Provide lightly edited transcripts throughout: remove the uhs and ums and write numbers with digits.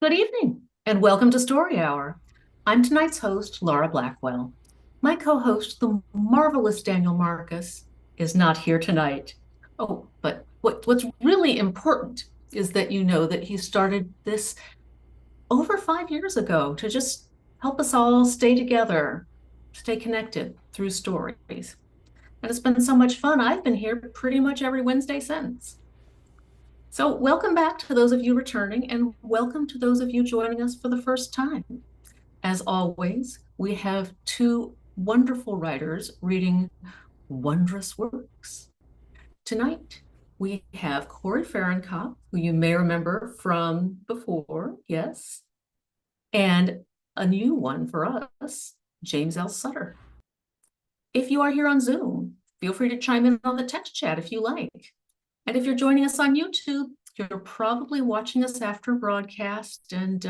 Good evening, and welcome to Story Hour. I'm tonight's host, Laura Blackwell. My co host, the marvelous Daniel Marcus, is not here tonight. Oh, but what's really important is that you know that he started this over 5 years ago to just help us all stay together, stay connected through stories. And it's been so much fun. I've been here pretty much every Wednesday since. So, welcome back to those of you returning, and welcome to those of you joining us for the first time. As always, we have two wonderful writers reading wondrous works. Tonight, we have Corey Farrenkopf, who you may remember from before, yes, and a new one for us, James L. Sutter. If you are here on Zoom, feel free to chime in on the text chat if you like. And if you're joining us on YouTube, you're probably watching us after broadcast, and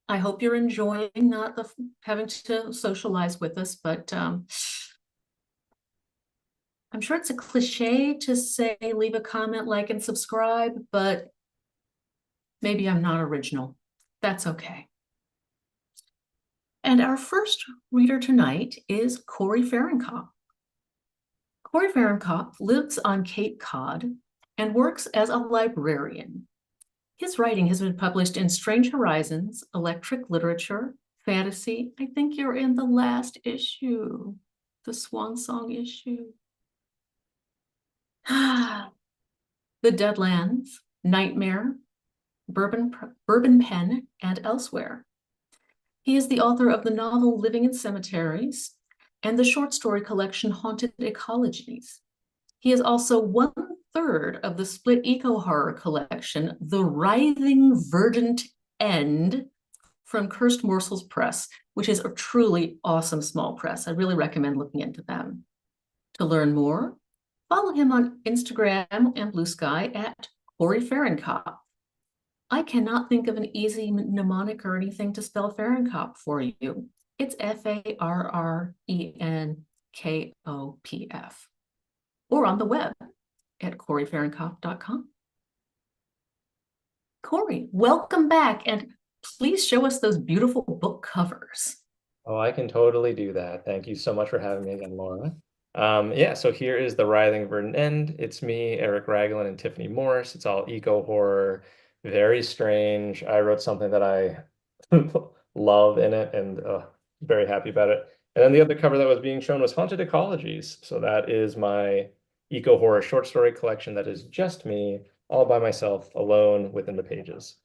I hope you're enjoying not having to socialize with us, but I'm sure it's a cliche to say leave a comment, like, and subscribe, but maybe I'm not original. That's okay. And our first reader tonight is Corey Farrenkopf. Corey Farrenkopf lives on Cape Cod and works as a librarian. His writing has been published in Strange Horizons, Electric Literature, Fantasy. I think you're in the last issue, the Swan Song issue. The Deadlands, Nightmare, Bourbon Pen, and elsewhere. He is the author of the novel Living in Cemeteries and the short story collection Haunted Ecologies. He is also one-third of the split eco-horror collection, The Writhing Verdant End, from Cursed Morsels Press, which is a truly awesome small press. I really recommend looking into them. To learn more, follow him on Instagram and Blue Sky at Corey Farrenkopf. I cannot think of an easy mnemonic or anything to spell Farrenkopf for you. It's Farrenkopf. Or on the web at CoreyFarrenkopf.com. Corey, welcome back, and please show us those beautiful book covers. Oh, I can totally do that. Thank you so much for having me again, Laura. Yeah, so here is The Writhing Verdant End. It's me, Eric Raglan, and Tiffany Morris. It's all eco horror, very strange. I wrote something that I love in it and very happy about it. And then the other cover that was being shown was Haunted Ecologies. So that is my eco horror short story collection that is just me, all by myself, alone within the pages.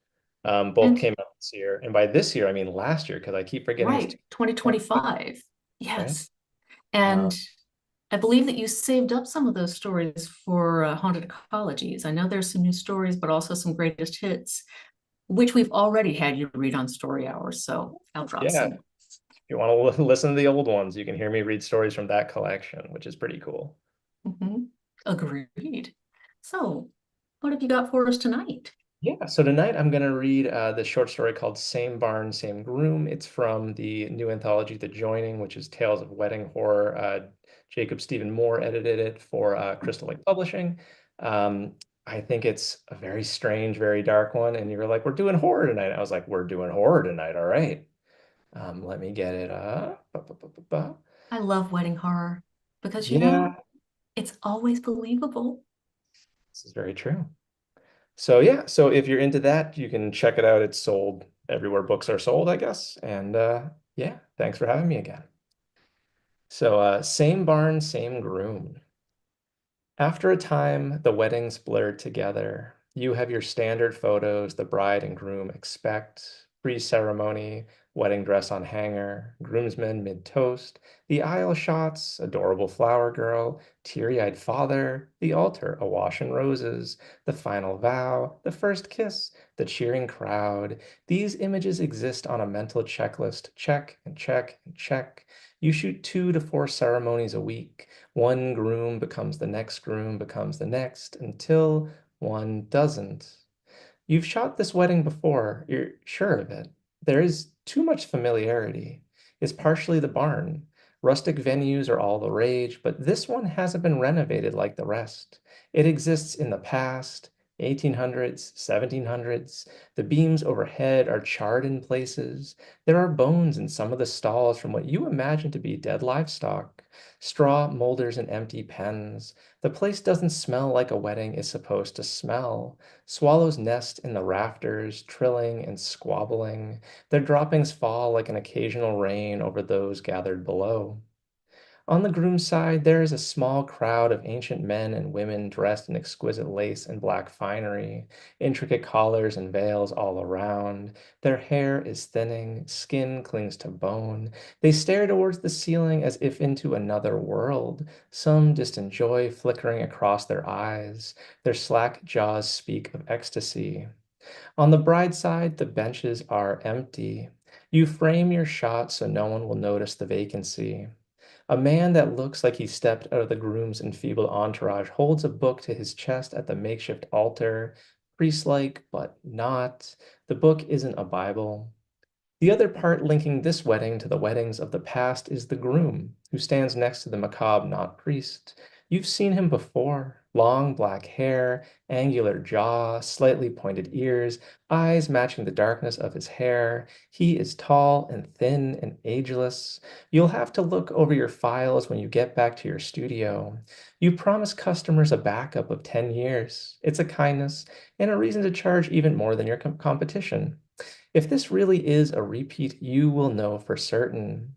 Both And came out this year. And by this year, I mean last year, because I keep forgetting it's right, 2025. right? Yes. Uh, And I believe that you saved up some of those stories for Haunted Ecologies. I know there's some new stories, but also some greatest hits, which we've already had you read on Story Hours. So I'll drop yeah, some. if you want to listen to the old ones, you can hear me read stories from that collection, which is pretty cool. Mhm. Agreed. So, what have you got for us tonight? Yeah, so tonight I'm going to read the short story called Same Barn, Same Groom. It's from the new anthology, The Joining, which is Tales of Wedding Horror. Jacob Stephen Moore edited it for Crystal Lake Publishing. I think it's a very strange, very dark one. And you were like, we're doing horror tonight. I was like, we're doing horror tonight. All right. Let me get it up. I love wedding horror because, Yeah, it's always believable. this is very true. So yeah, so if you're into that, you can check it out. It's sold everywhere books are sold, I guess. And yeah, thanks for having me again. So same barn, same groom. After a time, the weddings blurred together. You have your standard photos the bride and groom expect. Pre-ceremony, wedding dress on hanger, groomsmen mid-toast, the aisle shots, adorable flower girl, teary-eyed father, the altar awash in roses, the final vow, the first kiss, the cheering crowd. These images exist on a mental checklist. Check and check and check. You shoot 2 to 4 ceremonies a week. One groom becomes the next groom becomes the next until one doesn't. You've shot this wedding before, you're sure of it. There is too much familiarity. It's partially the barn. Rustic venues are all the rage, but this one hasn't been renovated like the rest. It exists in the past, 1800s, 1700s. The beams overhead are charred in places. There are bones in some of the stalls from what you imagine to be dead livestock. Straw molders and empty pens. The place doesn't smell like a wedding is supposed to smell. Swallows nest in the rafters, trilling and squabbling. Their droppings fall like an occasional rain over those gathered below. On the groom's side, there is a small crowd of ancient men and women dressed in exquisite lace and black finery, intricate collars and veils all around. Their hair is thinning, skin clings to bone. They stare towards the ceiling as if into another world, some distant joy flickering across their eyes. Their slack jaws speak of ecstasy. On the bride's side, the benches are empty. You frame your shot so no one will notice the vacancy. A man that looks like he stepped out of the groom's enfeebled entourage holds a book to his chest at the makeshift altar, priest-like, but not. The book isn't a Bible. The other part linking this wedding to the weddings of the past is the groom, who stands next to the macabre not priest. You've seen him before. Long black hair, angular jaw, slightly pointed ears, eyes matching the darkness of his hair. He is tall and thin and ageless. You'll have to look over your files when you get back to your studio. You promise customers a backup of 10 years. It's a kindness and a reason to charge even more than your competition. If this really is a repeat, you will know for certain.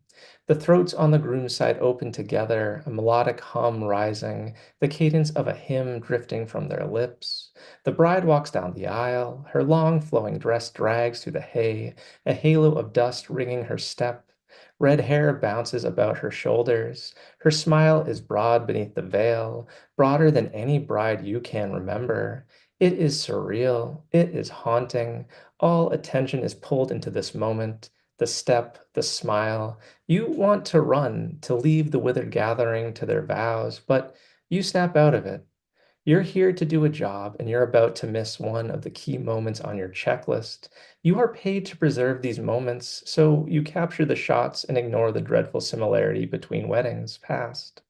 The throats on the groom's side open together, a melodic hum rising, the cadence of a hymn drifting from their lips. The bride walks down the aisle, her long flowing dress drags through the hay, a halo of dust ringing her step. Red hair bounces about her shoulders. Her smile is broad beneath the veil, broader than any bride you can remember. It is surreal. It is haunting. All attention is pulled into this moment, the step, the smile. You want to run, to leave the withered gathering to their vows, but you snap out of it. You're here to do a job, and you're about to miss one of the key moments on your checklist. You are paid to preserve these moments, so you capture the shots and ignore the dreadful similarity between weddings past.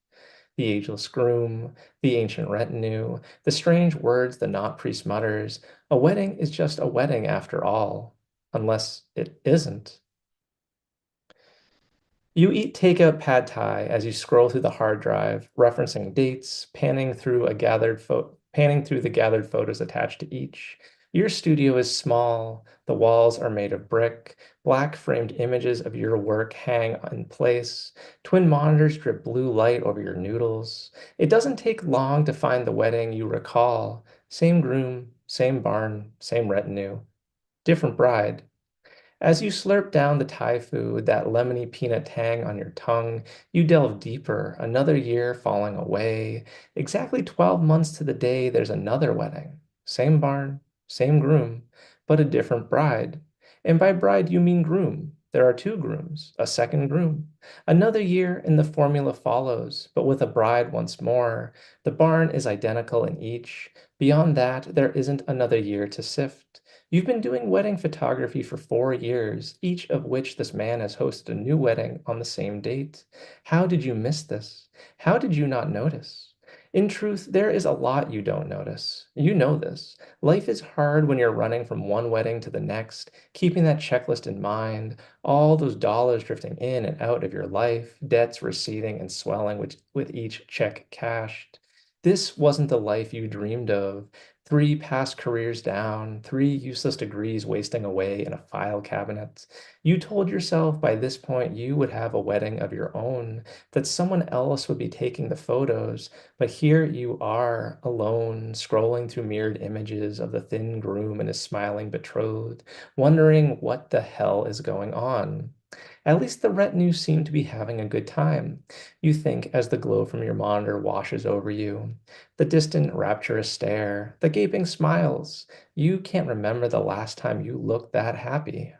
The ageless groom, the ancient retinue, the strange words the not priest mutters. A wedding is just a wedding after all, unless it isn't. You eat takeout pad thai as you scroll through the hard drive, referencing dates, panning through the gathered photos attached to each. Your studio is small. The walls are made of brick. Black framed images of your work hang in place. Twin monitors drip blue light over your noodles. It doesn't take long to find the wedding you recall. Same groom, same barn, same retinue, different bride. As you slurp down the Thai food, that lemony peanut tang on your tongue, you delve deeper, another year falling away. Exactly 12 months to the day, there's another wedding. Same barn, same groom, but a different bride. And by bride, you mean groom. There are two grooms, a second groom. Another year, and the formula follows, but with a bride once more. The barn is identical in each. Beyond that, there isn't another year to sift. You've been doing wedding photography for 4 years, each of which this man has hosted a new wedding on the same date. How did you miss this? How did you not notice? In truth, there is a lot you don't notice. You know this. Life is hard when you're running from one wedding to the next, keeping that checklist in mind, all those dollars drifting in and out of your life, debts receding and swelling with each check cashed. This wasn't the life you dreamed of. 3 past careers down, 3 useless degrees wasting away in a file cabinet. You told yourself by this point you would have a wedding of your own, that someone else would be taking the photos, but here you are, alone, scrolling through mirrored images of the thin groom and his smiling betrothed, wondering what the hell is going on. At least the retinue seem to be having a good time, you think as the glow from your monitor washes over you. The distant, rapturous stare, the gaping smiles. You can't remember the last time you looked that happy.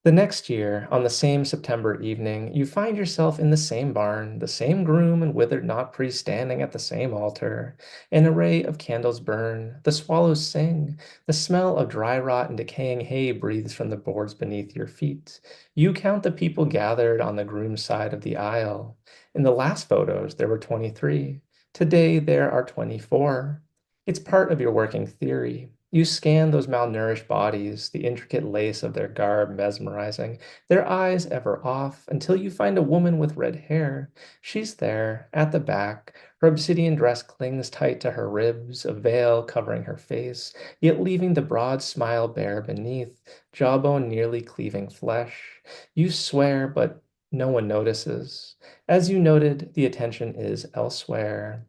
The next year, on the same September evening, you find yourself in the same barn, the same groom and withered knot priest standing at the same altar. An array of candles burn, the swallows sing, the smell of dry rot and decaying hay breathes from the boards beneath your feet. You count the people gathered on the groom's side of the aisle. In the last photos, there were 23. Today, there are 24. It's part of your working theory. You scan those malnourished bodies, the intricate lace of their garb mesmerizing, their eyes ever off, until you find a woman with red hair. She's there, at the back. Her obsidian dress clings tight to her ribs, a veil covering her face, yet leaving the broad smile bare beneath, jawbone nearly cleaving flesh. You swear, but no one notices. As you noted, the attention is elsewhere.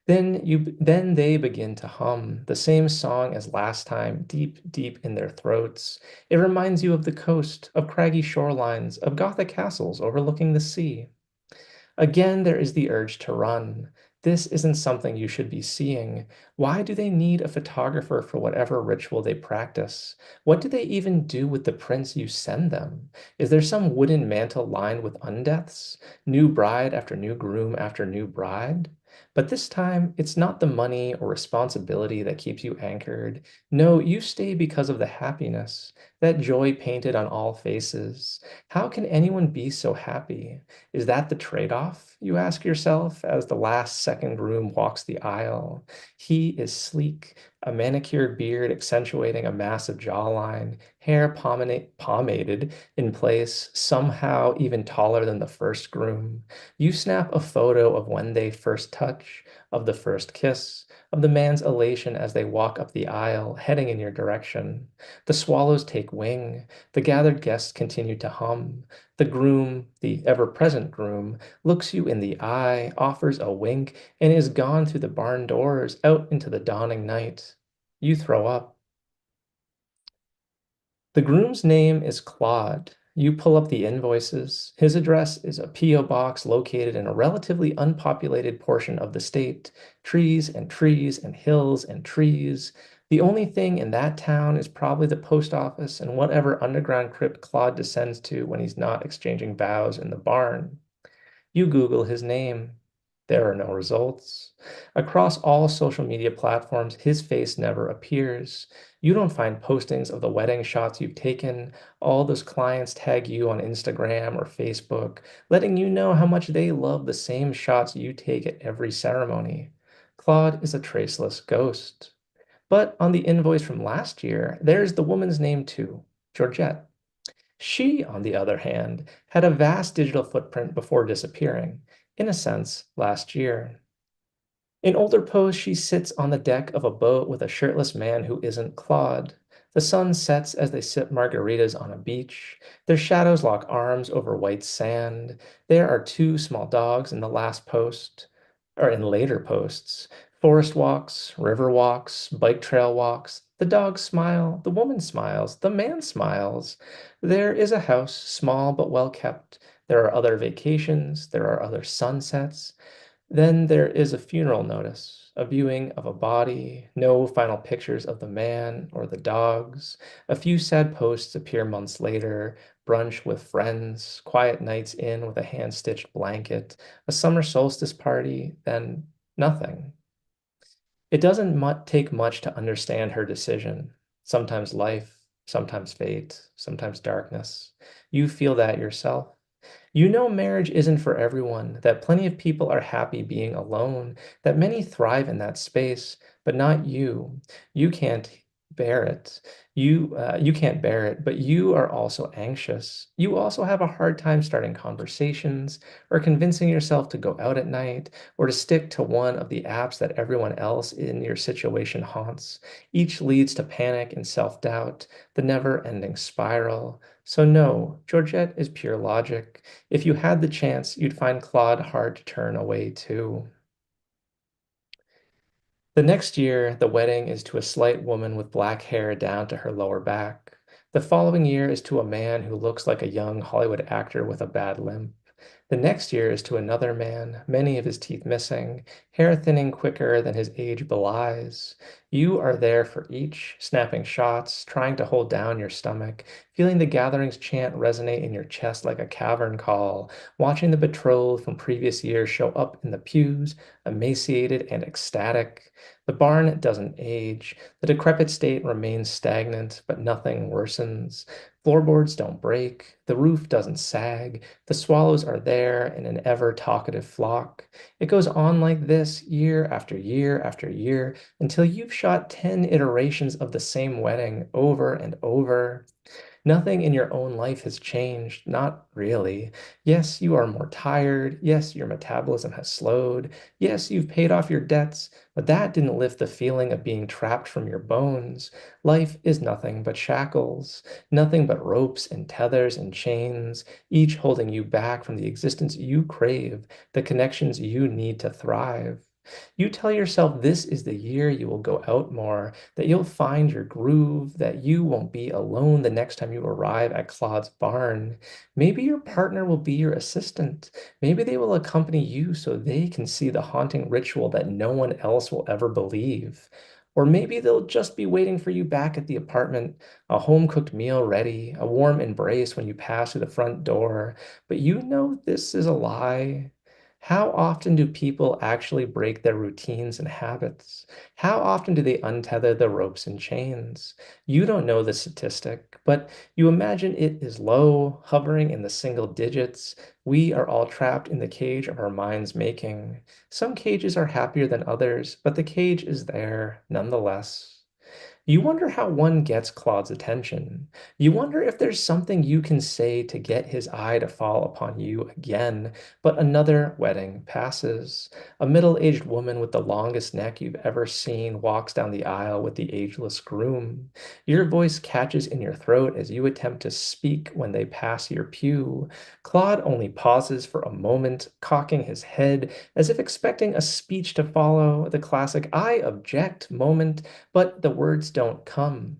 Then they begin to hum the same song as last time, deep, deep in their throats. It reminds you of the coast, of craggy shorelines, of Gothic castles overlooking the sea. Again, there is the urge to run. This isn't something you should be seeing. Why do they need a photographer for whatever ritual they practice? What do they even do with the prints you send them? Is there some wooden mantle lined with undeaths? New bride after new groom after new bride? But this time, it's not the money or responsibility that keeps you anchored. No, you stay because of the happiness, that joy painted on all faces. How can anyone be so happy? Is that the trade-off, you ask yourself, as the last second groom walks the aisle? He is sleek, a manicured beard accentuating a massive jawline, hair pomaded in place, somehow even taller than the first groom. You snap a photo of when they first touch, of the first kiss, of the man's elation as they walk up the aisle, heading in your direction. The swallows take wing. The gathered guests continue to hum. The groom, the ever-present groom, looks you in the eye, offers a wink, and is gone through the barn doors out into the dawning night. You throw up. The groom's name is Claude. You pull up the invoices. His address is a P.O. box located in a relatively unpopulated portion of the state. Trees and hills and trees. The only thing in that town is probably the post office and whatever underground crypt Claude descends to when he's not exchanging vows in the barn. You Google his name. There are no results. Across all social media platforms, his face never appears. You don't find postings of the wedding shots you've taken. All those clients tag you on Instagram or Facebook, letting you know how much they love the same shots you take at every ceremony. Claude is a traceless ghost. But on the invoice from last year, there's the woman's name too, Georgette. She, on the other hand, had a vast digital footprint before disappearing, in a sense, last year. In older posts, she sits on the deck of a boat with a shirtless man who isn't Claude. The sun sets as they sip margaritas on a beach. Their shadows lock arms over white sand. There are two small dogs in the last post, or in later posts. Forest walks, river walks, bike trail walks. The dogs smile, the woman smiles, the man smiles. There is a house, small but well kept. There are other vacations, there are other sunsets. Then there is a funeral notice, a viewing of a body, no final pictures of the man or the dogs. A few sad posts appear months later, brunch with friends, quiet nights in with a hand-stitched blanket, a summer solstice party, then nothing. It doesn't take much to understand her decision. Sometimes life, sometimes fate, sometimes darkness. You feel that yourself. You know marriage isn't for everyone, that plenty of people are happy being alone, that many thrive in that space, but not you. You can't bear it. You can't bear it, but you are also anxious. You also have a hard time starting conversations or convincing yourself to go out at night or to stick to one of the apps that everyone else in your situation haunts. Each leads to panic and self-doubt, the never-ending spiral. So no, Georgette is pure logic. If you had the chance, you'd find Claude hard to turn away too. The next year, the wedding is to a slight woman with black hair down to her lower back. The following year is to a man who looks like a young Hollywood actor with a bad limp. The next year is to another man, many of his teeth missing, hair thinning quicker than his age belies. You are there for each, snapping shots, trying to hold down your stomach, feeling the gathering's chant resonate in your chest like a cavern call, watching the betrothed from previous years show up in the pews, emaciated and ecstatic. The barn doesn't age. The decrepit state remains stagnant, but nothing worsens. Floorboards don't break. The roof doesn't sag. The swallows are there there in an ever talkative flock. It goes on like this year after year after year until you've shot 10 iterations of the same wedding over and over. Nothing in your own life has changed, not really. Yes, you are more tired. Yes, your metabolism has slowed. Yes, you've paid off your debts, but that didn't lift the feeling of being trapped from your bones. Life is nothing but shackles, nothing but ropes and tethers and chains, each holding you back from the existence you crave, the connections you need to thrive. You tell yourself this is the year you will go out more, that you'll find your groove, that you won't be alone the next time you arrive at Claude's barn. Maybe your partner will be your assistant. Maybe they will accompany you so they can see the haunting ritual that no one else will ever believe. Or maybe they'll just be waiting for you back at the apartment, a home-cooked meal ready, a warm embrace when you pass through the front door. But you know this is a lie. How often do people actually break their routines and habits? How often do they untether the ropes and chains? You don't know the statistic, but you imagine it is low, hovering in the single digits. We are all trapped in the cage of our mind's making. Some cages are happier than others, but the cage is there nonetheless. You wonder how one gets Claude's attention. You wonder if there's something you can say to get his eye to fall upon you again. But another wedding passes. A middle-aged woman with the longest neck you've ever seen walks down the aisle with the ageless groom. Your voice catches in your throat as you attempt to speak when they pass your pew. Claude only pauses for a moment, cocking his head as if expecting a speech to follow, the classic "I object" moment, but the words don't come.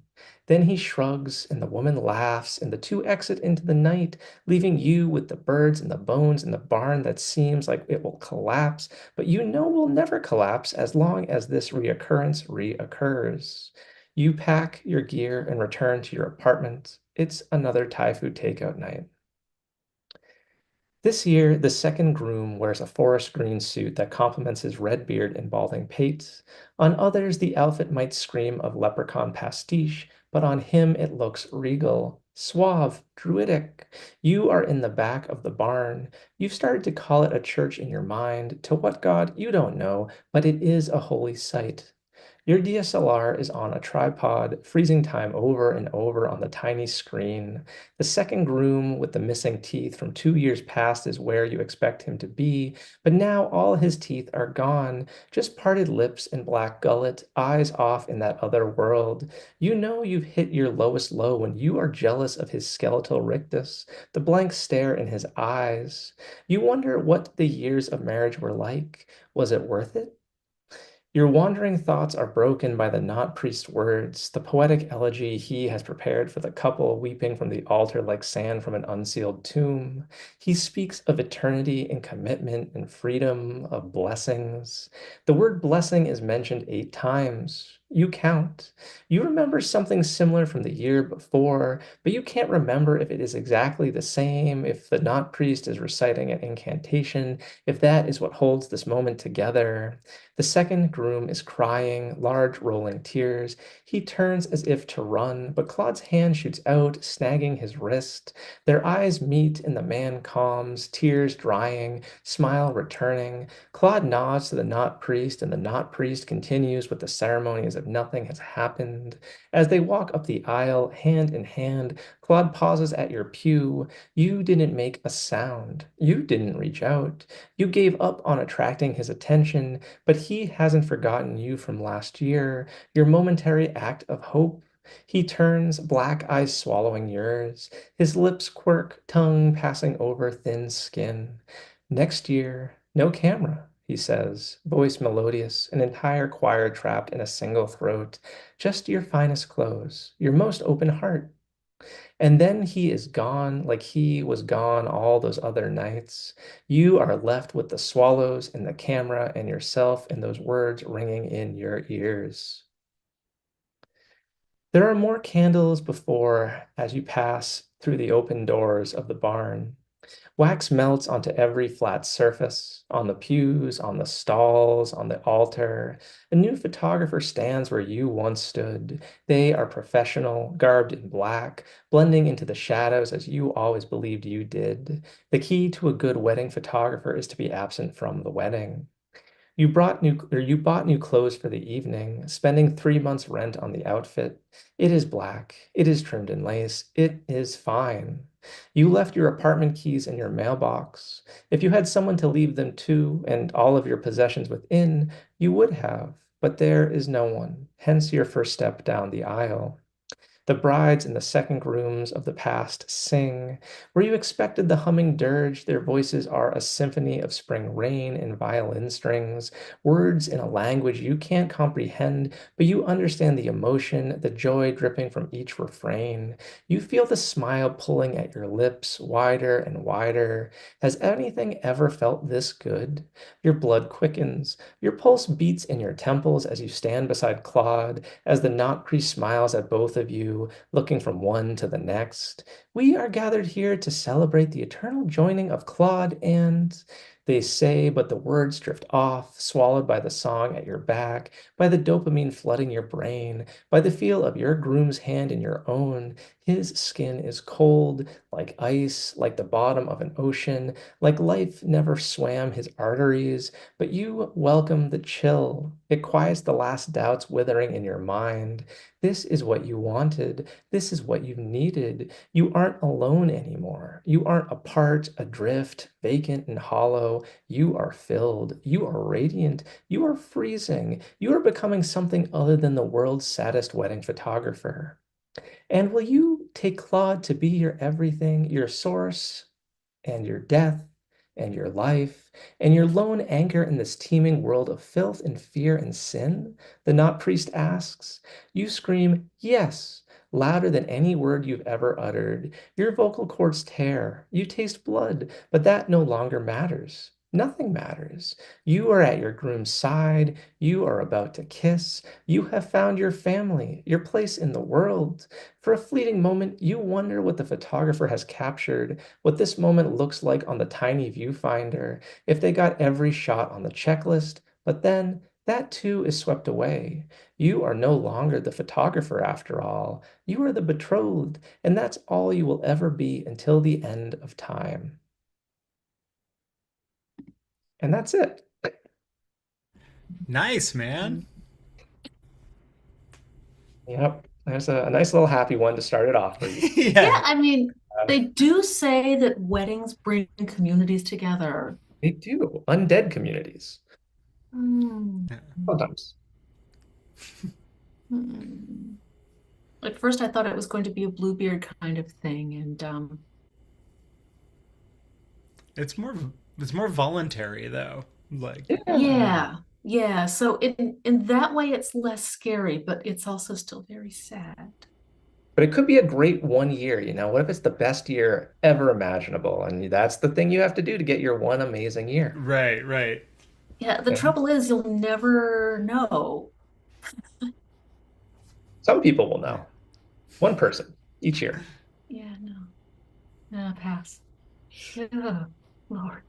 Then he shrugs, and the woman laughs, and the two exit into the night, leaving you with the birds and the bones in the barn that seems like it will collapse, but you know will never collapse as long as this reoccurrence reoccurs. You pack your gear and return to your apartment. It's another Thai food takeout night. This year, the second groom wears a forest green suit that complements his red beard and balding pate. On others, the outfit might scream of leprechaun pastiche, but on him it looks regal, suave, druidic. You are in the back of the barn. You've started to call it a church in your mind. To what god, you don't know, but it is a holy site. Your DSLR is on a tripod, freezing time over and over on the tiny screen. The second groom with the missing teeth from 2 years past is where you expect him to be, but now all his teeth are gone, just parted lips and black gullet, eyes off in that other world. You know you've hit your lowest low when you are jealous of his skeletal rictus, the blank stare in his eyes. You wonder what the years of marriage were like. Was it worth it? Your wandering thoughts are broken by the not priest words, the poetic elegy he has prepared for the couple weeping from the altar like sand from an unsealed tomb. He speaks of eternity and commitment and freedom, of blessings. The word blessing is mentioned 8 times. You count. You remember something similar from the year before, but you can't remember if it is exactly the same, if the not priest is reciting an incantation, if that is what holds this moment together. The second groom is crying, large rolling tears. He turns as if to run, but Claude's hand shoots out, snagging his wrist. Their eyes meet, and the man calms, tears drying, smile returning. Claude nods to the not priest, and the not priest continues with the ceremony as if nothing has happened. As they walk up the aisle, hand in hand, Claude pauses at your pew. You didn't make a sound. You didn't reach out. You gave up on attracting his attention, but he hasn't forgotten you from last year, your momentary act of hope. He turns, black eyes swallowing yours, his lips quirk, tongue passing over thin skin. Next year, no camera, he says, voice melodious, an entire choir trapped in a single throat. Just your finest clothes, your most open heart. And then he is gone like he was gone all those other nights. You are left with the swallows and the camera and yourself and those words ringing in your ears. There are more candles before as you pass through the open doors of the barn. Wax melts onto every flat surface, on the pews, on the stalls, on the altar. A new photographer stands where you once stood. They are professional, garbed in black, blending into the shadows as you always believed you did. The key to a good wedding photographer is to be absent from the wedding. You bought new clothes for the evening, spending 3 months' rent on the outfit. It is black. It is trimmed in lace. It is fine. You left your apartment keys in your mailbox. If you had someone to leave them to and all of your possessions within, you would have. But there is no one, hence your first step down the aisle. The brides and the second grooms of the past sing. Where you expected the humming dirge, their voices are a symphony of spring rain and violin strings, words in a language you can't comprehend, but you understand the emotion, the joy dripping from each refrain. You feel the smile pulling at your lips wider and wider. Has anything ever felt this good? Your blood quickens. Your pulse beats in your temples as you stand beside Claude, as the knot priest smiles at both of you, looking from one to the next. We are gathered here to celebrate the eternal joining of Claude and they say, but the words drift off, swallowed by the song at your back, by the dopamine flooding your brain, by the feel of your groom's hand in your own. His skin is cold, like ice, like the bottom of an ocean, like life never swam his arteries, but you welcome the chill. It quiets the last doubts withering in your mind. This is what you wanted. This is what you needed. You aren't alone anymore. You aren't apart, adrift, vacant and hollow. You are filled. You are radiant. You are freezing. You are becoming something other than the world's saddest wedding photographer. And will you take Claude to be your everything, your source, and your death and your life and your lone anchor in this teeming world of filth and fear and sin? The not priest asks. You scream, yes, louder than any word you've ever uttered. Your vocal cords tear. You taste blood, but that no longer matters. Nothing matters. You are at your groom's side. You are about to kiss. You have found your family, your place in the world. For a fleeting moment, you wonder what the photographer has captured, what this moment looks like on the tiny viewfinder, if they got every shot on the checklist, but then that too is swept away. You are no longer the photographer after all. You are the betrothed, and that's all you will ever be until the end of time. And that's it. Nice, man. Yep. There's a nice little happy one to start it off for you. Yeah, Yeah. I mean, Uh, they do say that weddings bring communities together. they do. Undead communities. Hmm. Sometimes. Hmm. At first, I thought it was going to be a Bluebeard kind of thing, and It's more it's more voluntary though. Like, Yeah. yeah. yeah, yeah. So in that way, it's less scary, but it's also still very sad. But it could be a great 1 year, you know? What if it's the best year ever imaginable? And that's the thing you have to do to get your one amazing year. Right, right. Yeah, the Yeah. trouble is you'll never know. Some people will know. One person each year. Yeah, no, no, pass. Yeah, Lord.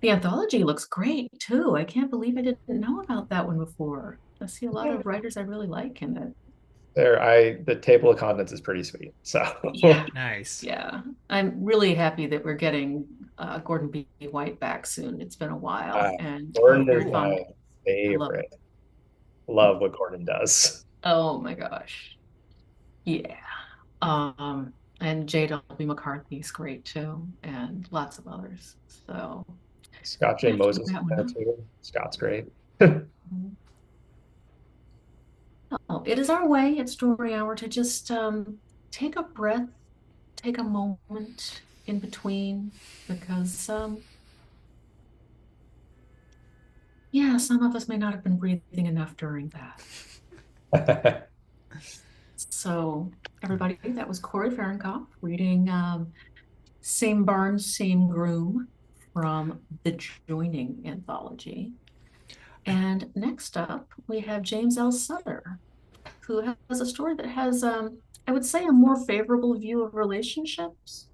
The anthology looks great too. I can't believe I didn't know about that one before. I see a lot Yeah. of writers I really like in it. The table of contents is pretty sweet. So Yeah, Nice. yeah. I'm really happy that we're getting Gordon B. White back soon. It's been a uh, while and Gordon is very Cool. fond. my I love favorite. it. Love what Gordon does. Oh my gosh. Yeah. And J.W. McCarthy's great too, and lots of others. So Scott I J. have to look Moses is that one there up. too. Scott's great. Oh, it is our way at Story Hour to just take a breath, take a moment in between, because yeah, some of us may not have been breathing enough during that. So, everybody, that was Corey Farrenkopf reading Same Barn, Same Groom from the Joining Anthology. I And next up, we have James L. Sutter, who has a story that has, I would say, a more favorable view of relationships.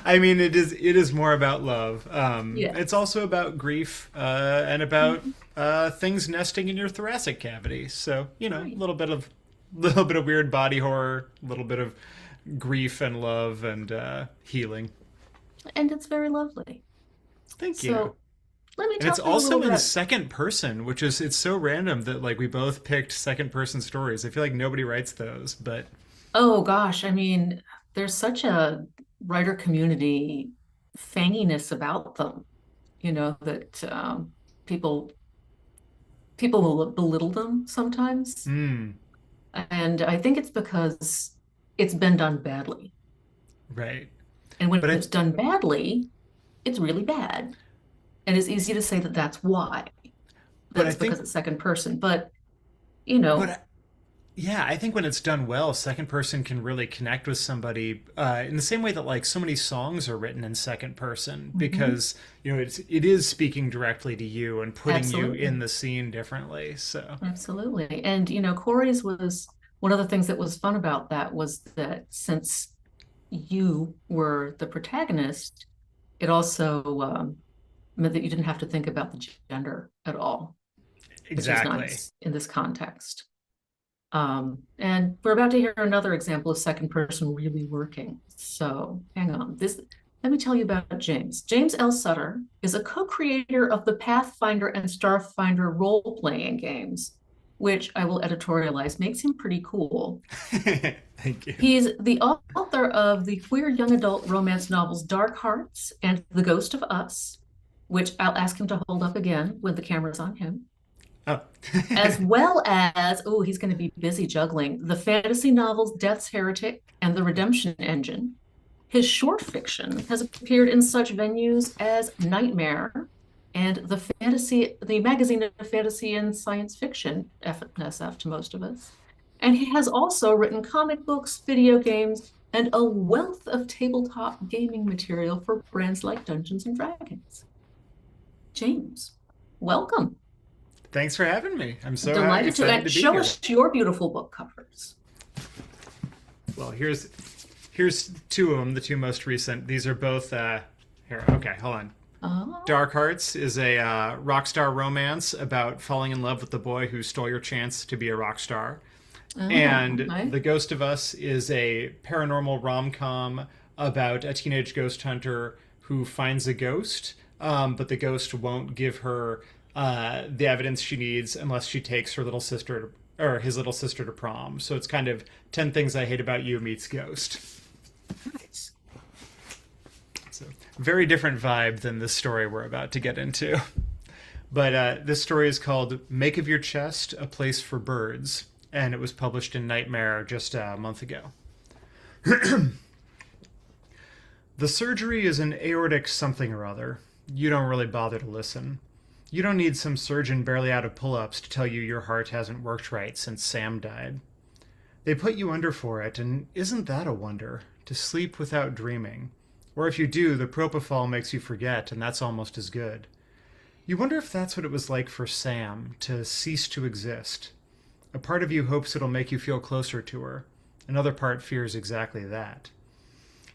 I mean, it is more about love. It's Yes. also about grief and about Mhm. things nesting in your thoracic cavity. So a Right. little bit of weird body horror, a little bit of grief and love and healing. And it's very lovely. Thank you. So let me And it's tell you a little also in about. second person, which is it's so random that like we both picked second person stories. I feel like nobody writes those, but Oh gosh, I mean, there's such a writer community fanginess about them, that people people will belittle them sometimes. mm, And I think it's because it's been done badly. right. And when But I it's done badly, it's really bad. And it's easy to say that that's why, but that I it's because think it's second person. But, you know, but Yeah, I think when it's done well, second person can really connect with somebody in the same way that like so many songs are written in second person mhm, because it is speaking directly to you and putting you in absolutely. the scene differently. So Absolutely. And, Corey's was one of the things that was fun about that was that since you were the protagonist, it also meant that you didn't have to think about the gender at all, which is exactly. nice in this context. And we're about to hear another example of second person really working. So hang on. Let me tell you about James. James L. Sutter is a co-creator of the Pathfinder and Starfinder role-playing games, which I will editorialize, makes him pretty cool. Thank you. He's the author of the queer young adult romance novels Dark Hearts and The Ghost of Us, which I'll ask him to hold up again when the camera's on him, Oh. as well as, oh, he's going to be busy juggling the fantasy novels Death's Heretic and The Redemption Engine. His short fiction has appeared in such venues as Nightmare and the magazine of fantasy and science fiction, FSF to most of us. And he has also written comic books, video games, and a wealth of tabletop gaming material for brands like Dungeons and Dragons. James, welcome. Thanks for having me. I'm so Delighted to. excited And to be show here. us your beautiful book covers. Well, here's two of them, the two most recent. These are both here. Okay, hold on. Oh, Dark Hearts is a rock star romance about falling in love with the boy who stole your chance to be a rock star. oh, And okay. The Ghost of Us is a paranormal rom com about a teenage ghost hunter who finds a ghost, but the ghost won't give her the evidence she needs unless she takes her little sister or his little sister to prom. So it's kind of 10 Things I Hate About You meets Ghost. Nice. So very different vibe than the story we're about to get into. But this story is called Make of Your Chest a Place for Birds, and it was published in Nightmare just a month ago. The surgery is an aortic something or other. You don't really bother to listen. You don't need some surgeon barely out of pull ups to tell you your heart hasn't worked right since Sam died. They put you under for it, and isn't that a wonder? To sleep without dreaming. Or if you do, the propofol makes you forget, and that's almost as good. You wonder if that's what it was like for Sam, to cease to exist. A part of you hopes it'll make you feel closer to her. Another part fears exactly that.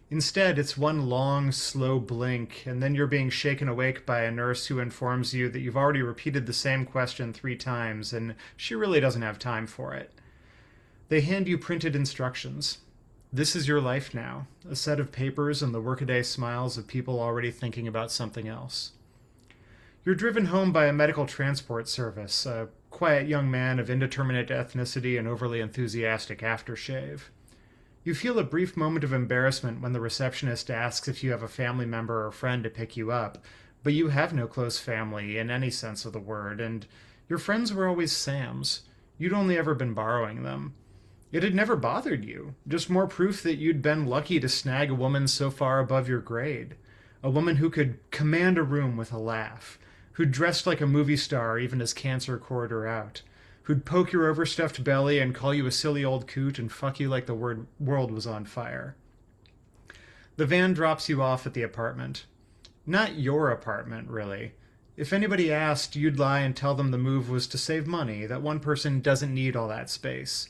Instead, it's one long, slow blink, and then you're being shaken awake by a nurse who informs you that you've already repeated the same question 3 times, and she really doesn't have time for it. They hand you printed instructions. This is your life now, a set of papers and the workaday smiles of people already thinking about something else. You're driven home by a medical transport service, a quiet young man of indeterminate ethnicity and overly enthusiastic aftershave. You feel a brief moment of embarrassment when the receptionist asks if you have a family member or friend to pick you up, but you have no close family in any sense of the word, and your friends were always Sam's. You'd only ever been borrowing them. It had never bothered you, just more proof that you'd been lucky to snag a woman so far above your grade. A woman who could command a room with a laugh, who'd dressed like a movie star even as cancer cored her out, who'd poke your overstuffed belly and call you a silly old coot and fuck you like the world was on fire. The van drops you off at the apartment. Not your apartment, really. If anybody asked, you'd lie and tell them the move was to save money, that one person doesn't need all that space.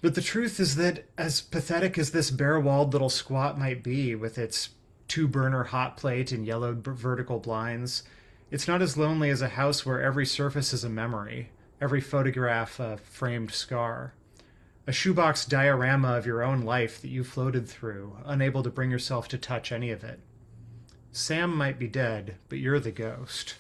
But the truth is that, as pathetic as this bare-walled little squat might be, with its two-burner hot plate and yellowed vertical blinds, it's not as lonely as a house where every surface is a memory, every photograph a framed scar. A shoebox diorama of your own life that you floated through, unable to bring yourself to touch any of it. Sam might be dead, but you're the ghost.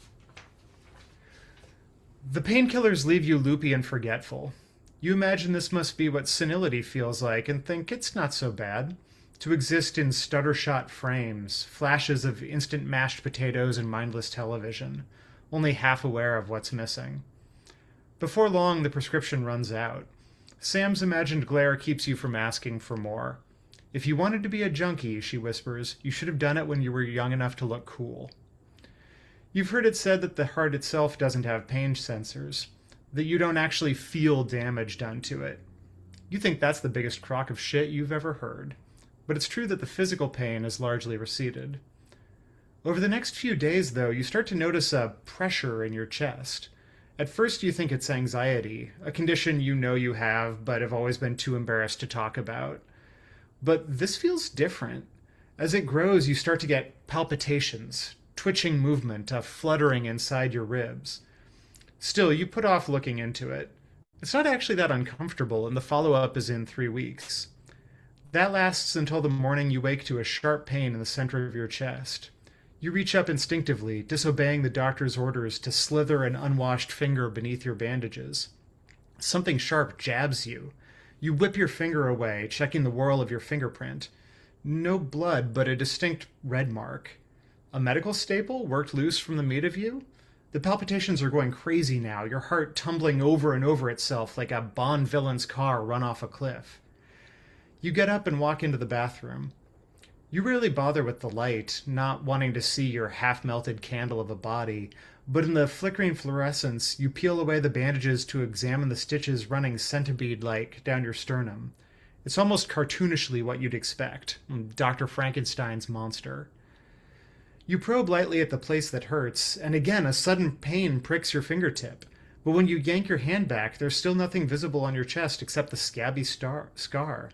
The painkillers leave you loopy and forgetful. You imagine this must be what senility feels like and think it's not so bad. To exist in stutter-shot frames, flashes of instant mashed potatoes and mindless television, only half aware of what's missing. Before long, the prescription runs out. Sam's imagined glare keeps you from asking for more. If you wanted to be a junkie, she whispers, you should have done it when you were young enough to look cool. You've heard it said that the heart itself doesn't have pain sensors, that you don't actually feel damage done to it. You think that's the biggest crock of shit you've ever heard. But it's true that the physical pain is largely receded. Over the next few days, though, you start to notice a pressure in your chest. At first, you think it's anxiety, a condition you know you have, but have always been too embarrassed to talk about. But this feels different. As it grows, you start to get palpitations, twitching movement, a fluttering inside your ribs. Still, you put off looking into it. It's not actually that uncomfortable, and the follow-up is in 3 weeks. That lasts until the morning you wake to a sharp pain in the center of your chest. You reach up instinctively, disobeying the doctor's orders to slither an unwashed finger beneath your bandages. Something sharp jabs you. You whip your finger away, checking the whorl of your fingerprint. No blood, but a distinct red mark. A medical staple worked loose from the meat of you? The palpitations are going crazy now, your heart tumbling over and over itself like a Bond villain's car run off a cliff. You get up and walk into the bathroom. You rarely bother with the light, not wanting to see your half-melted candle of a body, but in the flickering fluorescence, you peel away the bandages to examine the stitches running centipede-like down your sternum. It's almost cartoonishly what you'd expect, Dr. Frankenstein's monster. You probe lightly at the place that hurts, and again a sudden pain pricks your fingertip. But when you yank your hand back, there's still nothing visible on your chest except the scabby scar.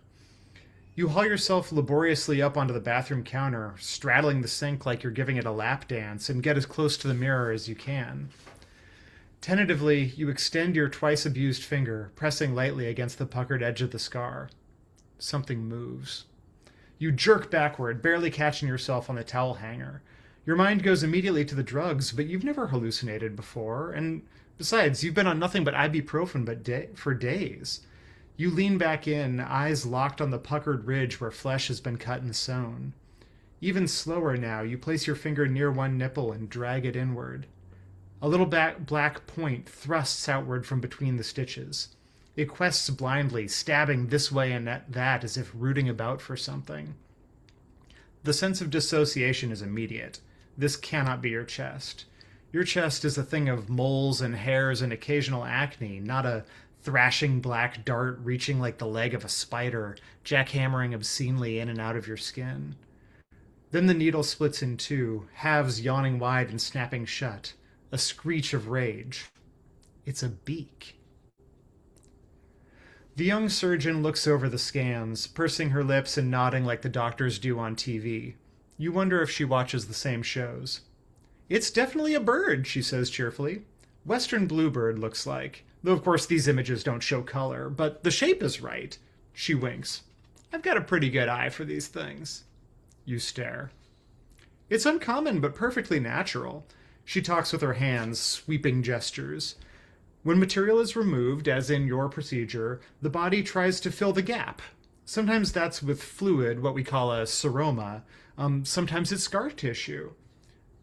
You haul yourself laboriously up onto the bathroom counter, straddling the sink like you're giving it a lap dance, and get as close to the mirror as you can. Tentatively, you extend your twice-abused finger, pressing lightly against the puckered edge of the scar. Something moves. You jerk backward, barely catching yourself on the towel hanger. Your mind goes immediately to the drugs, but you've never hallucinated before, and besides, you've been on nothing but ibuprofen for days. You lean back in, eyes locked on the puckered ridge where flesh has been cut and sewn. Even slower now, you place your finger near one nipple and drag it inward. A little black point thrusts outward from between the stitches. It quests blindly, stabbing this way and that as if rooting about for something. The sense of dissociation is immediate. This cannot be your chest. Your chest is a thing of moles and hairs and occasional acne, not a thrashing black dart reaching like the leg of a spider, jackhammering obscenely in and out of your skin. Then the needle splits in two, halves yawning wide and snapping shut. A screech of rage. It's a beak. The young surgeon looks over the scans, pursing her lips and nodding like the doctors do on TV. You wonder if she watches the same shows. It's definitely a bird, she says cheerfully. Western bluebird looks like. Though of course these images don't show color, but the shape is right. She winks. I've got a pretty good eye for these things. You stare. It's uncommon but perfectly natural. She talks with her hands, sweeping gestures. When material is removed, as in your procedure, the body tries to fill the gap. Sometimes that's with fluid, what we call a seroma. Sometimes it's scar tissue.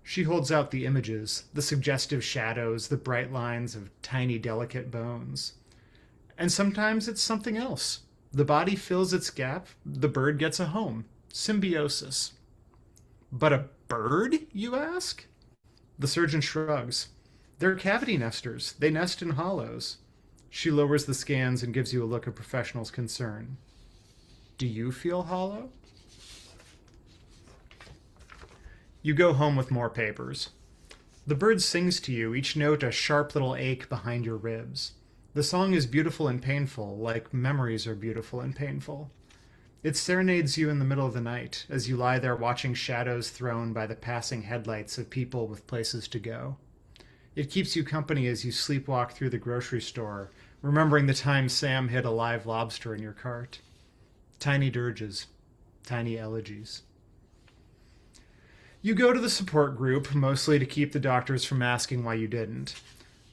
She holds out the images, the suggestive shadows, the bright lines of tiny, delicate bones. And sometimes it's something else. The body fills its gap, the bird gets a home. Symbiosis. But a bird, you ask? The surgeon shrugs. They're cavity nesters. They nest in hollows. She lowers the scans and gives you a look of professional's concern. Do you feel hollow? You go home with more papers. The bird sings to you, each note a sharp little ache behind your ribs. The song is beautiful and painful, like memories are beautiful and painful. It serenades you in the middle of the night as you lie there watching shadows thrown by the passing headlights of people with places to go. It keeps you company as you sleepwalk through the grocery store, remembering the time Sam hid a live lobster in your cart. Tiny dirges, tiny elegies. You go to the support group, mostly to keep the doctors from asking why you didn't.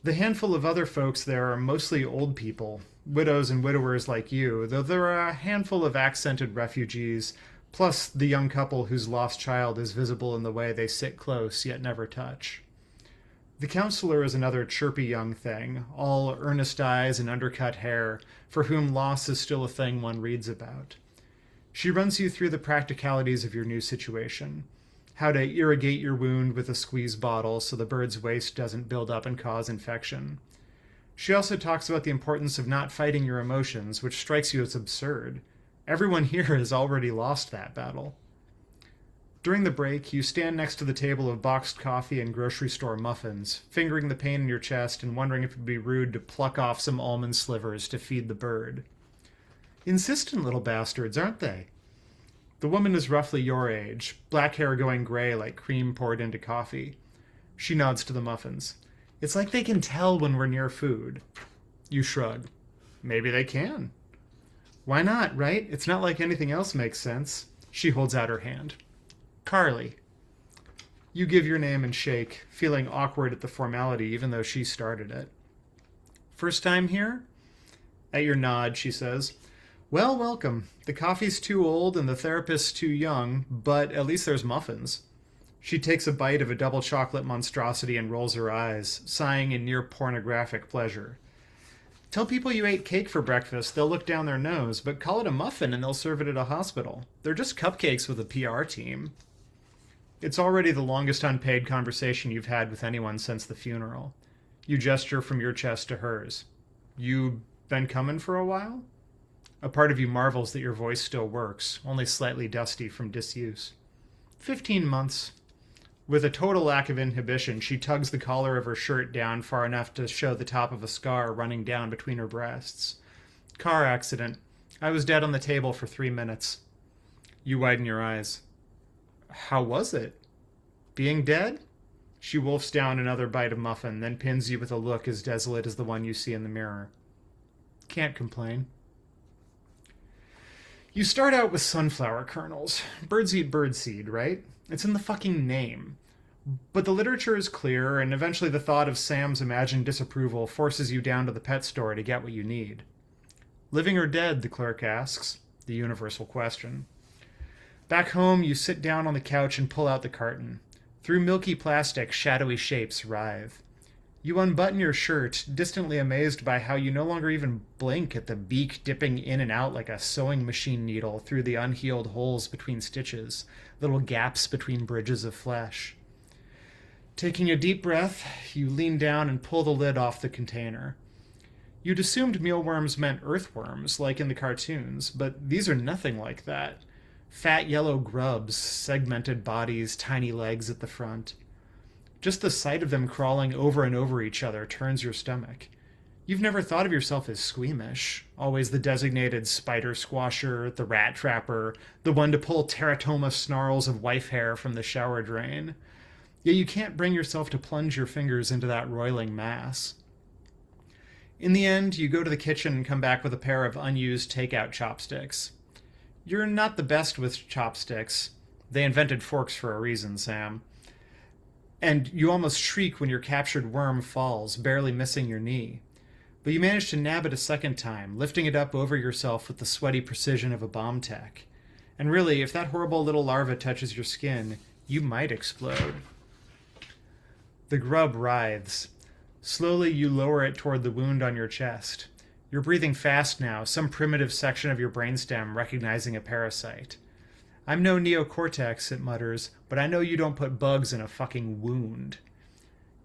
The handful of other folks there are mostly old people, widows and widowers like you, though there are a handful of accented refugees, plus the young couple whose lost child is visible in the way they sit close yet never touch. The counselor is another chirpy young thing, all earnest eyes and undercut hair, for whom loss is still a thing one reads about. She runs you through the practicalities of your new situation. How to irrigate your wound with a squeeze bottle so the bird's waste doesn't build up and cause infection. She also talks about the importance of not fighting your emotions, which strikes you as absurd. Everyone here has already lost that battle. During the break, you stand next to the table of boxed coffee and grocery store muffins, fingering the pain in your chest and wondering if it would be rude to pluck off some almond slivers to feed the bird. Insistent little bastards, aren't they? The woman is roughly your age, black hair going gray like cream poured into coffee. She nods to the muffins. It's like they can tell when we're near food. You shrug. Maybe they can. Why not, right? It's not like anything else makes sense. She holds out her hand. Carly. You give your name and shake, feeling awkward at the formality even though she started it. First time here? At your nod, she says, well, welcome. The coffee's too old and the therapist's too young, but at least there's muffins. She takes a bite of a double chocolate monstrosity and rolls her eyes, sighing in near pornographic pleasure. Tell people you ate cake for breakfast, they'll look down their nose, but call it a muffin and they'll serve it at a hospital. They're just cupcakes with a PR team. It's already the longest unpaid conversation you've had with anyone since the funeral. You gesture from your chest to hers. You been coming for a while? A part of you marvels that your voice still works, only slightly dusty from disuse. 15 months. With a total lack of inhibition, she tugs the collar of her shirt down far enough to show the top of a scar running down between her breasts. Car accident. I was dead on the table for 3 minutes. You widen your eyes. How was it? Being dead? She wolfs down another bite of muffin, then pins you with a look as desolate as the one you see in the mirror. Can't complain. You start out with sunflower kernels. Birds eat birdseed, right? It's in the fucking name. But the literature is clear, and eventually the thought of Sam's imagined disapproval forces you down to the pet store to get what you need. Living or dead, the clerk asks, the universal question. Back home, you sit down on the couch and pull out the carton. Through milky plastic, shadowy shapes writhe. You unbutton your shirt, distantly amazed by how you no longer even blink at the beak dipping in and out like a sewing machine needle through the unhealed holes between stitches, little gaps between bridges of flesh. Taking a deep breath, you lean down and pull the lid off the container. You'd assumed mealworms meant earthworms, like in the cartoons, but these are nothing like that. Fat yellow grubs, segmented bodies, tiny legs at the front. Just the sight of them crawling over and over each other turns your stomach. You've never thought of yourself as squeamish, always the designated spider squasher, the rat trapper, the one to pull teratoma snarls of wife hair from the shower drain. Yet you can't bring yourself to plunge your fingers into that roiling mass. In the end, you go to the kitchen and come back with a pair of unused takeout chopsticks. You're not the best with chopsticks. They invented forks for a reason, Sam. And you almost shriek when your captured worm falls, barely missing your knee. But you manage to nab it a second time, lifting it up over yourself with the sweaty precision of a bomb tech. And really, if that horrible little larva touches your skin, you might explode. The grub writhes. Slowly, you lower it toward the wound on your chest. You're breathing fast now, some primitive section of your brainstem recognizing a parasite. I'm no neocortex, it mutters, but I know you don't put bugs in a fucking wound.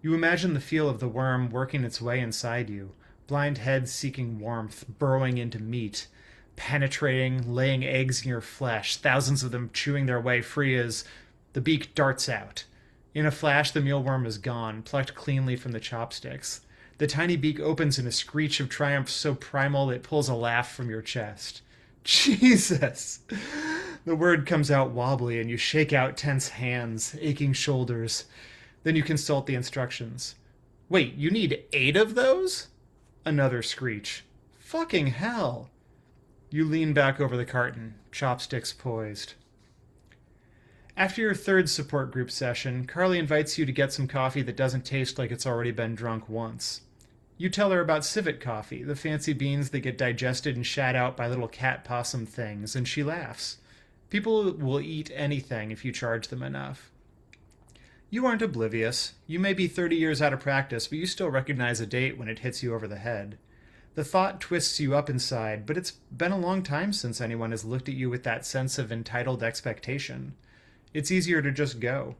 You imagine the feel of the worm working its way inside you, blind head seeking warmth, burrowing into meat, penetrating, laying eggs in your flesh, thousands of them chewing their way free as the beak darts out. In a flash, the mealworm is gone, plucked cleanly from the chopsticks. The tiny beak opens in a screech of triumph so primal it pulls a laugh from your chest. Jesus! The word comes out wobbly and you shake out tense hands, aching shoulders. Then you consult the instructions. Wait, you need 8 of those? Another screech. Fucking hell! You lean back over the carton, chopsticks poised. After your third support group session, Carly invites you to get some coffee that doesn't taste like it's already been drunk once. You tell her about civet coffee, the fancy beans that get digested and shat out by little cat possum things, and she laughs. People will eat anything if you charge them enough. You aren't oblivious. You may be 30 years out of practice, but you still recognize a date when it hits you over the head. The thought twists you up inside, but it's been a long time since anyone has looked at you with that sense of entitled expectation. It's easier to just go.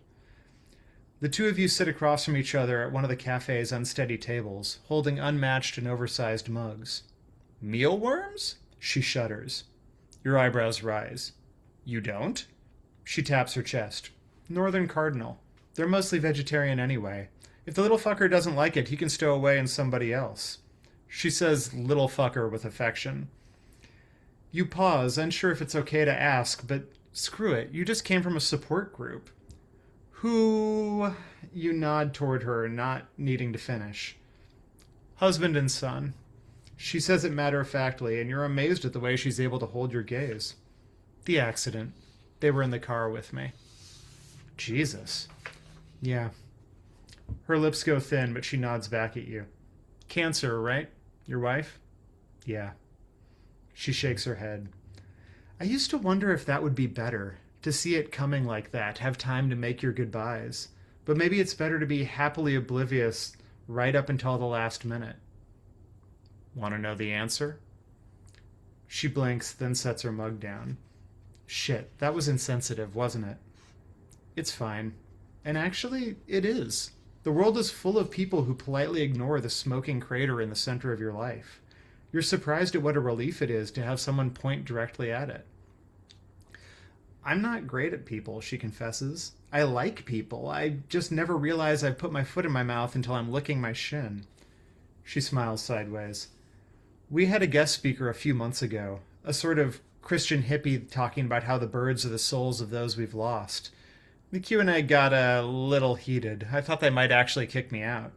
The two of you sit across from each other at one of the cafe's unsteady tables, holding unmatched and oversized mugs. Mealworms? She shudders. Your eyebrows rise. You don't? She taps her chest. Northern Cardinal. They're mostly vegetarian anyway. If the little fucker doesn't like it, he can stow away in somebody else. She says little fucker with affection. You pause, unsure if it's okay to ask, but screw it. You just came from a support group. Who? You nod toward her, not needing to finish. Husband and son. She says it matter-of-factly, and you're amazed at the way she's able to hold your gaze. The accident. They were in the car with me. Jesus. Yeah. Her lips go thin, but she nods back at you. Cancer, right? Your wife? Yeah. She shakes her head. I used to wonder if that would be better, to see it coming like that, have time to make your goodbyes. But maybe it's better to be happily oblivious right up until the last minute. Want to know the answer? She blinks, then sets her mug down. Shit, that was insensitive, wasn't it? It's fine. And actually, it is. The world is full of people who politely ignore the smoking crater in the center of your life. You're surprised at what a relief it is to have someone point directly at it. I'm not great at people, she confesses. I like people. I just never realize I've put my foot in my mouth until I'm licking my shin. She smiles sideways. We had a guest speaker a few months ago, a sort of Christian hippie talking about how the birds are the souls of those we've lost. The Q&A got a little heated. I thought they might actually kick me out.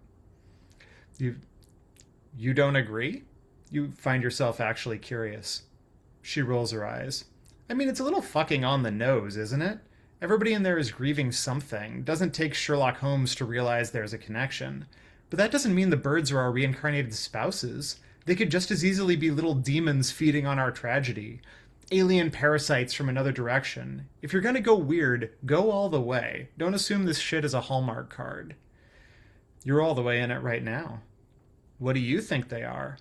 You don't agree? You find yourself actually curious. She rolls her eyes. I mean, it's a little fucking on the nose, isn't it? Everybody in there is grieving something. Doesn't take Sherlock Holmes to realize there's a connection. But that doesn't mean the birds are our reincarnated spouses. They could just as easily be little demons feeding on our tragedy. Alien parasites from another direction. If you're gonna go weird, go all the way. Don't assume this shit is a Hallmark card. You're all the way in it right now. What do you think they are?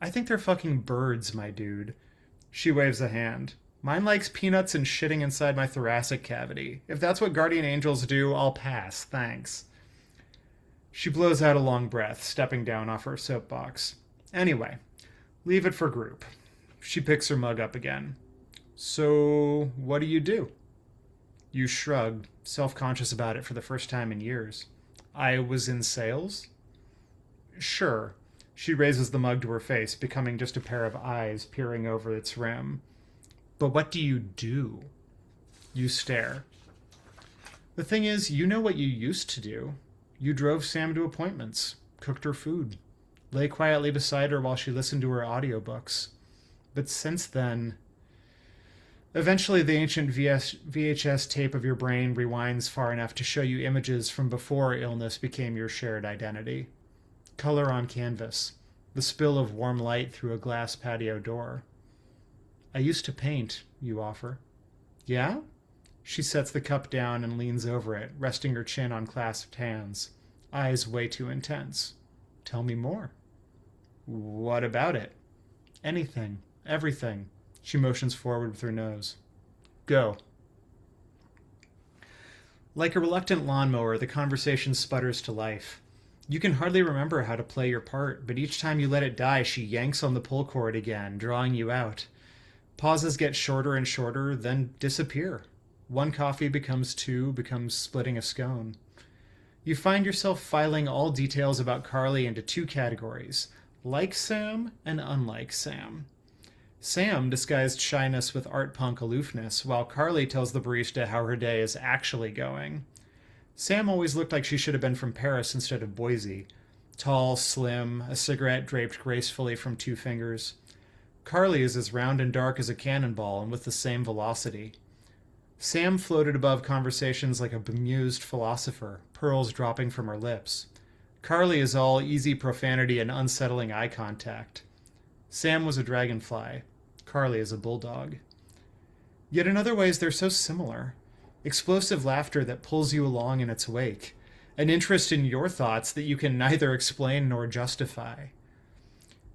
I think they're fucking birds, my dude. She waves a hand. Mine likes peanuts and shitting inside my thoracic cavity. If that's what guardian angels do, I'll pass, thanks. She blows out a long breath, stepping down off her soapbox. Anyway, leave it for group. She picks her mug up again. So, what do? You shrug, self-conscious about it for the first time in years. I was in sales? Sure. She raises the mug to her face, becoming just a pair of eyes peering over its rim. But what do? You stare. The thing is, you know what you used to do. You drove Sam to appointments, cooked her food, lay quietly beside her while she listened to her audiobooks. But since then... Eventually, the ancient VHS tape of your brain rewinds far enough to show you images from before illness became your shared identity. Color on canvas, the spill of warm light through a glass patio door. I used to paint, you offer. Yeah? She sets the cup down and leans over it, resting her chin on clasped hands, eyes way too intense. Tell me more. What about it? Anything. Everything. She motions forward with her nose. Go. Like a reluctant lawnmower, the conversation sputters to life. You can hardly remember how to play your part, but each time you let it die, she yanks on the pull cord again, drawing you out. Pauses get shorter and shorter, then disappear. One coffee becomes two, becomes splitting a scone. You find yourself filing all details about Carly into two categories: like Sam and unlike Sam. Sam disguised shyness with art punk aloofness, while Carly tells the barista how her day is actually going. Sam always looked like she should have been from Paris instead of Boise. Tall, slim, a cigarette draped gracefully from two fingers. Carly is as round and dark as a cannonball and with the same velocity. Sam floated above conversations like a bemused philosopher, pearls dropping from her lips. Carly is all easy profanity and unsettling eye contact. Sam was a dragonfly. Carly is a bulldog. Yet in other ways, they're so similar. Explosive laughter that pulls you along in its wake. An interest in your thoughts that you can neither explain nor justify.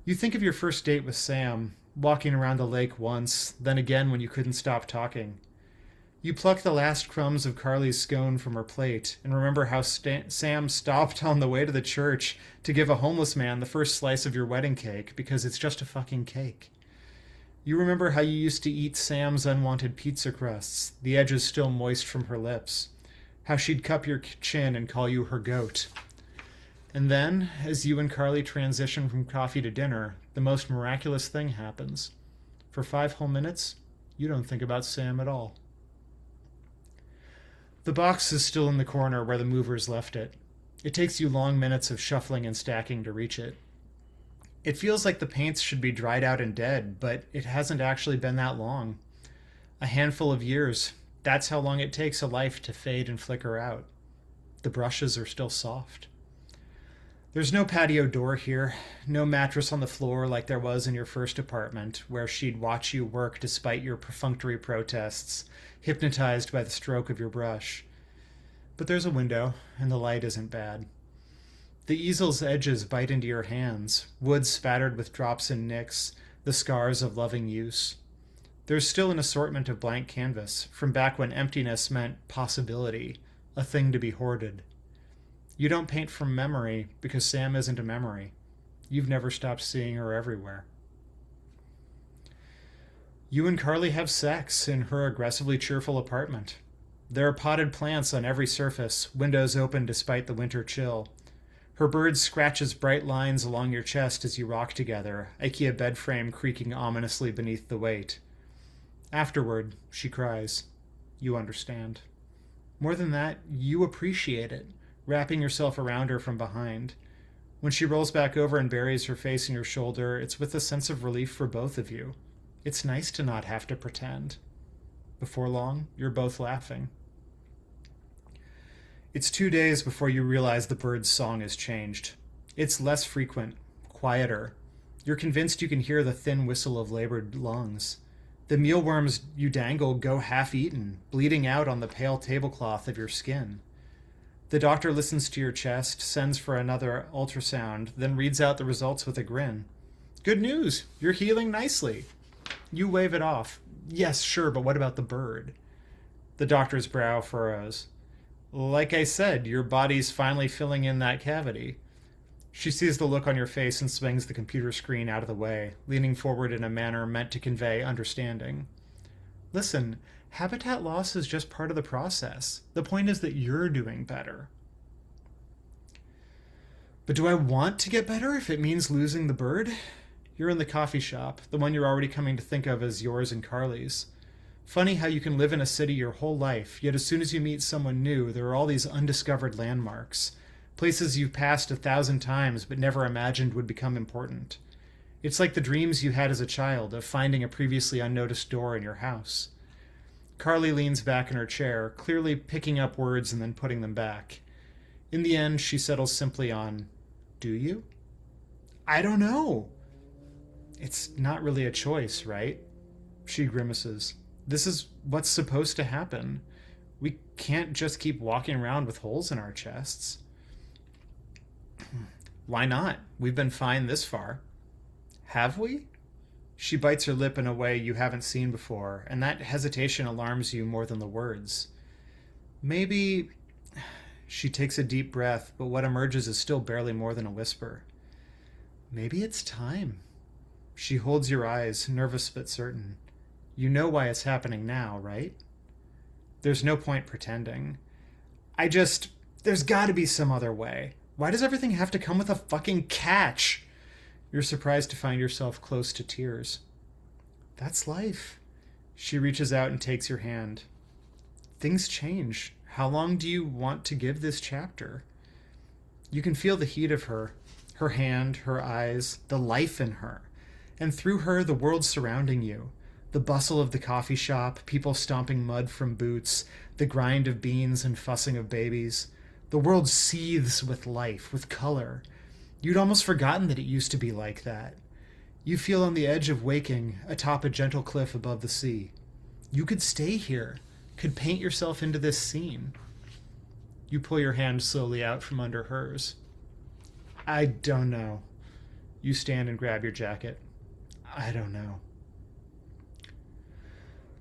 You think of your first date with Sam, walking around the lake once, then again when you couldn't stop talking. You pluck the last crumbs of Carly's scone from her plate and remember how Sam stopped on the way to the church to give a homeless man the first slice of your wedding cake because it's just a fucking cake. You remember how you used to eat Sam's unwanted pizza crusts, the edges still moist from her lips. How she'd cup your chin and call you her goat. And then, as you and Carly transition from coffee to dinner, the most miraculous thing happens. For 5 whole minutes, you don't think about Sam at all. The box is still in the corner where the movers left it. It takes you long minutes of shuffling and stacking to reach it. It feels like the paints should be dried out and dead, but it hasn't actually been that long. A handful of years. That's how long it takes a life to fade and flicker out. The brushes are still soft. There's no patio door here, no mattress on the floor like there was in your first apartment, where she'd watch you work despite your perfunctory protests, hypnotized by the stroke of your brush. But there's a window, and the light isn't bad. The easel's edges bite into your hands, wood spattered with drops and nicks, the scars of loving use. There's still an assortment of blank canvas, from back when emptiness meant possibility, a thing to be hoarded. You don't paint from memory because Sam isn't a memory. You've never stopped seeing her everywhere. You and Carly have sex in her aggressively cheerful apartment. There are potted plants on every surface, windows open despite the winter chill. Her bird scratches bright lines along your chest as you rock together, IKEA bed frame creaking ominously beneath the weight. Afterward, she cries. You understand. More than that, you appreciate it, wrapping yourself around her from behind. When she rolls back over and buries her face in your shoulder, it's with a sense of relief for both of you. It's nice to not have to pretend. Before long, you're both laughing. It's 2 days before you realize the bird's song has changed. It's less frequent, quieter. You're convinced you can hear the thin whistle of labored lungs. The mealworms you dangle go half-eaten, bleeding out on the pale tablecloth of your skin. The doctor listens to your chest, sends for another ultrasound, then reads out the results with a grin. Good news! You're healing nicely. You wave it off. Yes, sure, but what about the bird? The doctor's brow furrows. Like I said, your body's finally filling in that cavity. She sees the look on your face and swings the computer screen out of the way, leaning forward in a manner meant to convey understanding. Listen, habitat loss is just part of the process. The point is that you're doing better. But do I want to get better if it means losing the bird? You're in the coffee shop, the one you're already coming to think of as yours and Carly's. Funny how you can live in a city your whole life, yet as soon as you meet someone new, there are all these undiscovered landmarks. Places you've passed 1,000 times but never imagined would become important. It's like the dreams you had as a child of finding a previously unnoticed door in your house. Carly leans back in her chair, clearly picking up words and then putting them back. In the end, she settles simply on, do you? I don't know. It's not really a choice, right? She grimaces. This is what's supposed to happen. We can't just keep walking around with holes in our chests. Why not? We've been fine this far. Have we? She bites her lip in a way you haven't seen before, and that hesitation alarms you more than the words. Maybe... She takes a deep breath, but what emerges is still barely more than a whisper. Maybe it's time. She holds your eyes, nervous but certain. You know why it's happening now, right? There's no point pretending. There's got to be some other way. Why does everything have to come with a fucking catch? You're surprised to find yourself close to tears. That's life. She reaches out and takes your hand. Things change. How long do you want to give this chapter? You can feel the heat of her hand, her eyes, the life in her. And through her, the world surrounding you. The bustle of the coffee shop, people stomping mud from boots, the grind of beans and fussing of babies. The world seethes with life, with color. You'd almost forgotten that it used to be like that. You feel on the edge of waking, atop a gentle cliff above the sea. You could stay here, could paint yourself into this scene. You pull your hand slowly out from under hers. I don't know. You stand and grab your jacket. I don't know.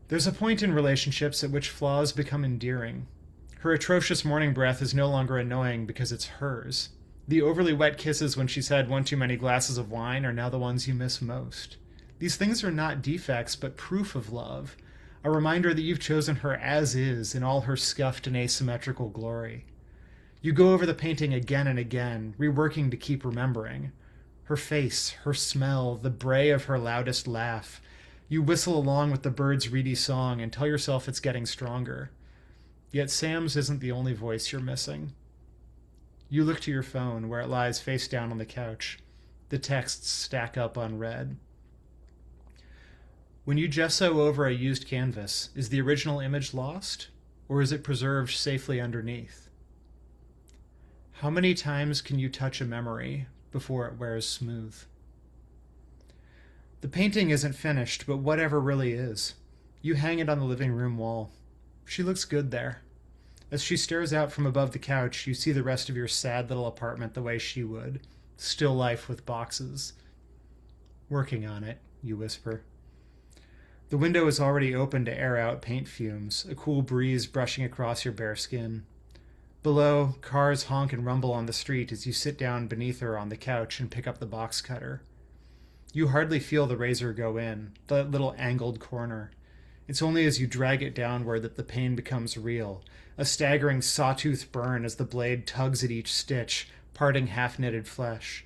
There's a point in relationships at which flaws become endearing. Her atrocious morning breath is no longer annoying because it's hers. The overly wet kisses when she's had one too many glasses of wine are now the ones you miss most. These things are not defects, but proof of love. A reminder that you've chosen her as is in all her scuffed and asymmetrical glory. You go over the painting again and again, reworking to keep remembering. Her face, her smell, the bray of her loudest laugh. You whistle along with the bird's reedy song and tell yourself it's getting stronger. Yet Sam's isn't the only voice you're missing. You look to your phone, where it lies face down on the couch. The texts stack up unread. When you gesso over a used canvas, is the original image lost, or is it preserved safely underneath? How many times can you touch a memory before it wears smooth? The painting isn't finished, but whatever really is. You hang it on the living room wall. She looks good there. As she stares out from above the couch, you see the rest of your sad little apartment the way she would. Still life with boxes. Working on it, you whisper. The window is already open to air out paint fumes, a cool breeze brushing across your bare skin. Below, cars honk and rumble on the street as you sit down beneath her on the couch and pick up the box cutter. You hardly feel the razor go in, the little angled corner. It's only as you drag it downward that the pain becomes real, a staggering sawtooth burn as the blade tugs at each stitch, parting half-knitted flesh.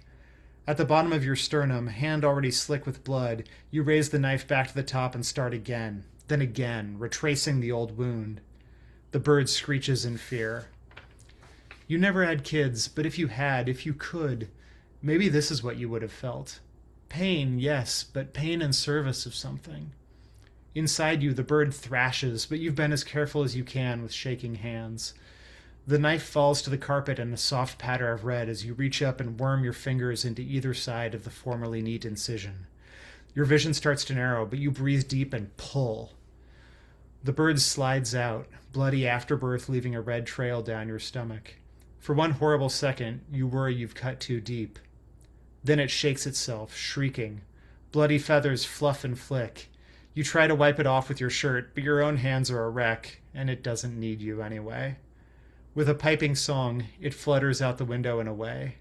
At the bottom of your sternum, hand already slick with blood, you raise the knife back to the top and start again, then again, retracing the old wound. The bird screeches in fear. You never had kids, but if you had, if you could, maybe this is what you would have felt. Pain, yes, but pain in service of something. Inside you, the bird thrashes, but you've been as careful as you can with shaking hands. The knife falls to the carpet in a soft patter of red as you reach up and worm your fingers into either side of the formerly neat incision. Your vision starts to narrow, but you breathe deep and pull. The bird slides out, bloody afterbirth leaving a red trail down your stomach. For one horrible second, you worry you've cut too deep. Then it shakes itself, shrieking. Bloody feathers fluff and flick. You try to wipe it off with your shirt, but your own hands are a wreck, and it doesn't need you anyway. With a piping song, it flutters out the window and away.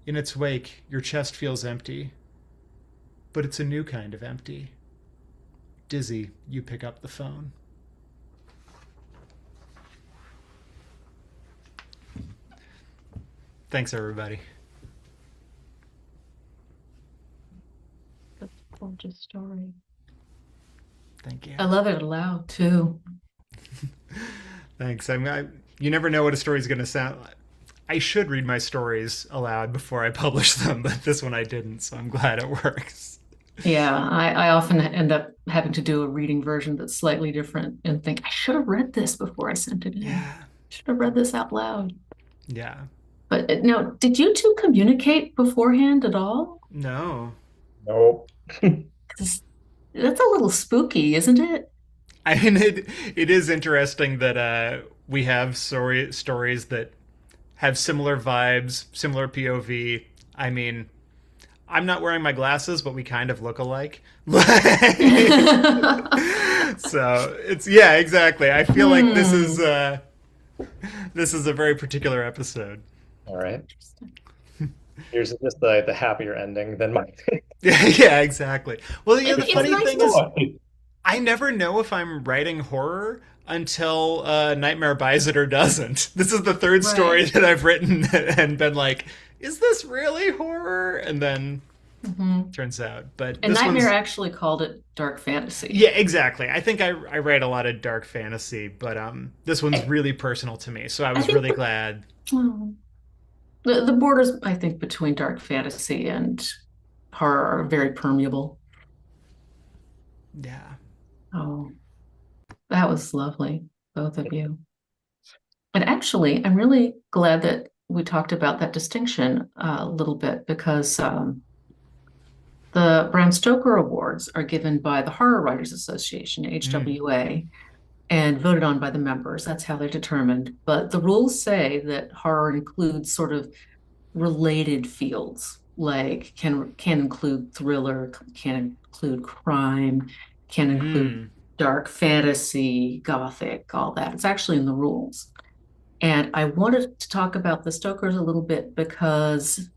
In its wake, your chest feels empty. But it's a new kind of empty. Dizzy, you pick up the phone. Thanks, everybody. That's a gorgeous story. Thank you. I love it aloud, too. Thanks. You never know what a story's going to sound like. I should read my stories aloud before I publish them, but this one I didn't, so I'm glad it works. Yeah, I often end up having to do a reading version that's slightly different and think, I should have read this before I sent it in. Yeah. Should have read this out loud. Yeah. But now, did you two communicate beforehand at all? No. Nope. 'Cause that's a little spooky, isn't it? I mean, it is interesting that we have stories that have similar vibes, similar POV. I mean, I'm not wearing my glasses, but we kind of look alike. So it's, yeah, exactly. I feel like this is a very particular episode. All right. Here's just the happier ending than mine. Yeah, exactly. Well, yeah, the It's funny nice thing to- is, I never know if I'm writing horror until Nightmare Buys It or doesn't. This is the third story Right. that I've written and been like, is this really horror? And then Hmm. turns out. But And this Nightmare one's, actually called it dark fantasy. yeah, exactly. I think I write a lot of dark fantasy, but this one's I, really personal to me. So I I was think really glad. hmm, the borders, I think, between dark fantasy and horror are very permeable. Yeah. Oh, that was lovely, both of you. And actually, I'm really glad that we talked about that distinction a little bit because the Bram Stoker Awards are given by the Horror Writers Association, Mm. HWA, and voted on by the members. That's how they're determined. But the rules say that horror includes sort of related fields, like can include thriller, can include crime, can include Mm. dark fantasy, gothic, all that. It's actually in the rules. And I wanted to talk about the Stokers a little bit because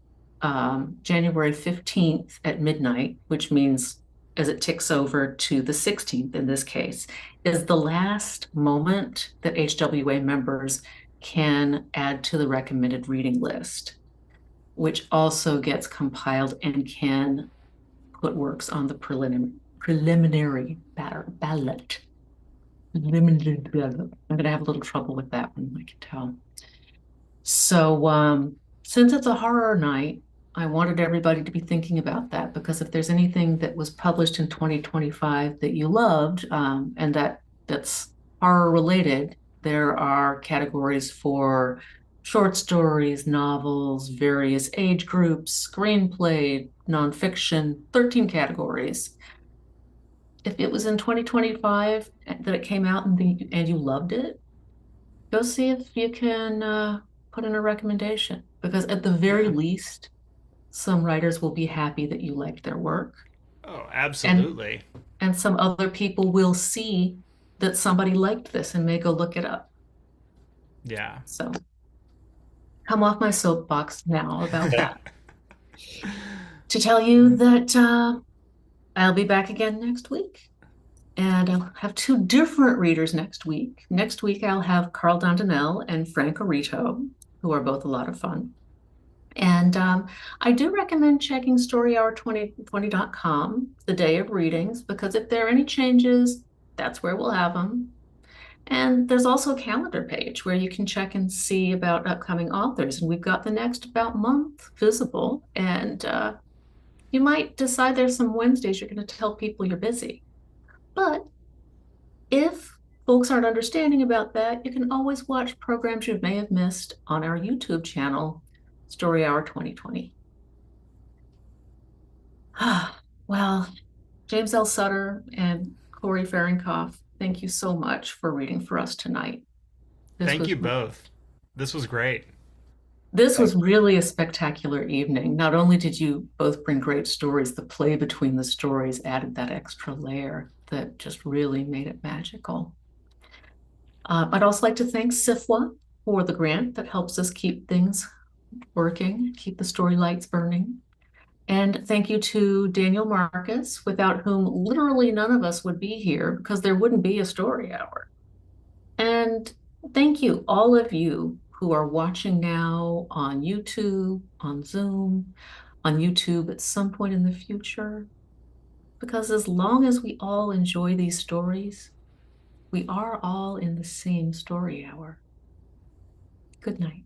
January 15th at midnight, which means as it ticks over to the 16th in this case, is the last moment that HWA members can add to the recommended reading list, which also gets compiled and can put works on the preliminary ballot. Limited ballot. I'm going to have a little trouble with that one, I can tell. So, since it's a horror night, I wanted everybody to be thinking about that because if there's anything that was published in 2025 that you loved, and that's horror related, there are categories for short stories, novels, various age groups, screenplay, nonfiction, 13 categories. If it was in 2025 that it came out and you loved it, go see if you can put in a recommendation because at the very Yeah. least, some writers will be happy that you liked their work, Oh, and absolutely. some other people will see that somebody liked this and may go look it up. Yeah. So come off my soapbox now about that to tell you that I'll be back again next week. And I'll have two different readers next week. Next week, I'll have Carl Dondinel and Frank Arito, who are both a lot of fun. And I do recommend checking storyhour2020.com the day of readings because if there are any changes, that's where we'll have them. And there's also a calendar page where you can check and see about upcoming authors. And we've got the next about month visible. And you might decide there's some Wednesdays you're going to tell people you're busy. But if folks aren't understanding about that, you can always watch programs you may have missed on our YouTube channel, Story Hour 2020. Well, James L. Sutter and Corey Farrenkopf, thank you so much for reading for us tonight. This Thank was you both. This was great. this Thank was really a spectacular evening. Not only did you both bring great stories, the play between the stories added that extra layer that just really made it magical. I'd also like to thank SIFWA for the grant that helps us keep things working, keep the story lights burning. And thank you to Daniel Marcus, without whom literally none of us would be here because there wouldn't be a story hour. And thank you, all of you who are watching now on YouTube, on Zoom, on YouTube at some point in the future. Because as long as we all enjoy these stories, we are all in the same story hour. Good night.